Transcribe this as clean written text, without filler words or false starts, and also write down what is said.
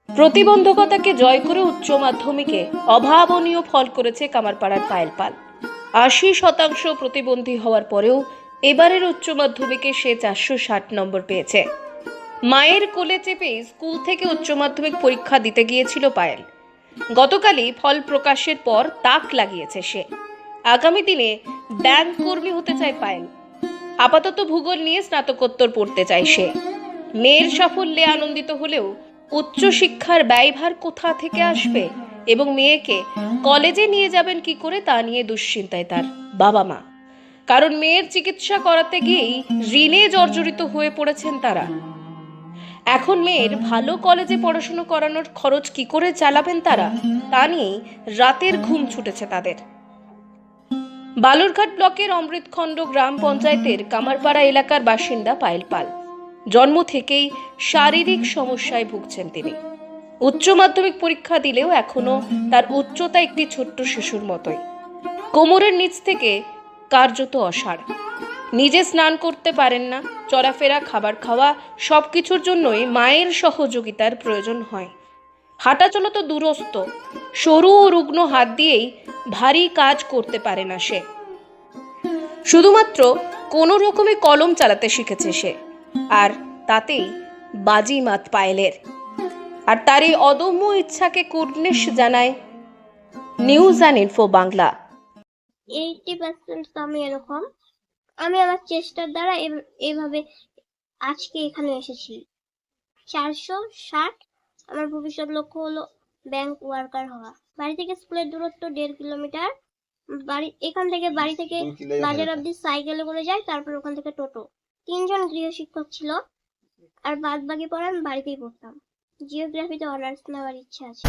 প্রতিবন্ধকতাকে জয় করে উচ্চ মাধ্যমিকে অভাবনীয় ফল করেছে কামারপাড়ার পায়েল পাল। ৮০% প্রতিবন্ধী হওয়ার পরেও এবারের উচ্চ মাধ্যমিকে সে 460 নম্বর পেয়েছে। মায়ের কোলে চেপে স্কুল থেকে উচ্চ মাধ্যমিক পরীক্ষা দিতে গিয়েছিল পায়েল। গতকালই ফল প্রকাশের পর তাক লাগিয়েছে সে। আগামী দিনে ব্যাংক কর্মী হতে চায় পায়েল। আপাতত ভূগোল নিয়ে স্নাতকোত্তর পড়তে চায় সে। মেয়ের সাফল্যে আনন্দিত হলেও উচ্চশিক্ষার ব্যয়ভার কোথা থেকে আসবে এবং মেয়েকে কলেজে নিয়ে যাবেন কি করে তা নিয়ে দুশ্চিন্তায় তার বাবা মা। কারণ মেয়ের চিকিৎসা করাতে গিয়েই ঋণে জর্জরিত হয়ে পড়েছেন তারা। এখন মেয়ের ভালো কলেজে পড়াশোনা করানোর খরচ কি করে চালাবেন তারা, তা নিয়েই রাতের ঘুম ছুটেছে তাদের। বালুরঘাট ব্লকের অমৃতখণ্ড গ্রাম পঞ্চায়েতের কামারপাড়া এলাকার বাসিন্দা পায়েল পাল। জন্ম থেকেই শারীরিক সমস্যায় ভুগছেন তিনি। উচ্চ মাধ্যমিক পরীক্ষা দিলেও এখনো তার উচ্চতা একটি ছোট্ট শিশুর মতোই। কোমরের নিচ থেকে কার্যত অসাড়। নিজে স্নান করতে পারেন না, চলাফেরা, খাবার খাওয়া সবকিছুর জন্যই মায়ের সহযোগিতার প্রয়োজন হয়। হাঁটাচলা তো দূরস্থ, সরু ও রুগ্ন হাত দিয়েই ভারী কাজ করতে পারে না সে। শুধুমাত্র কোনো রকমে কলম চালাতে শিখেছে সে, আর তাতেই বাজিমাত পায়েলের। আর তার এই অদম্য ইচ্ছাকে কুর্নিশ জানায় নিউজ অ্যান্ড ইনফো বাংলা। 80% আমি এরকম, আমি আমার চেষ্টার দ্বারা এইভাবে আজকে এখানে এসেছি। 460 আমার ভবিষ্যৎ লক্ষ্য হলো ব্যাংক ওয়ার্কার হওয়া। বাড়ি থেকে স্কুলের দূরত্ব 1.5 কিলোমিটার। এখান থেকে বাড়ি থেকে বাজার অব্দি সাইকেলে করে যাই, তারপর ওখান থেকে টোটো। 3 জন গৃহশিক্ষক ছিল, আর বাদ বাকি পড়া আমি বাড়িতেই পড়তাম। জিওগ্রাফিতে অনার্স নেওয়ার ইচ্ছা আছে।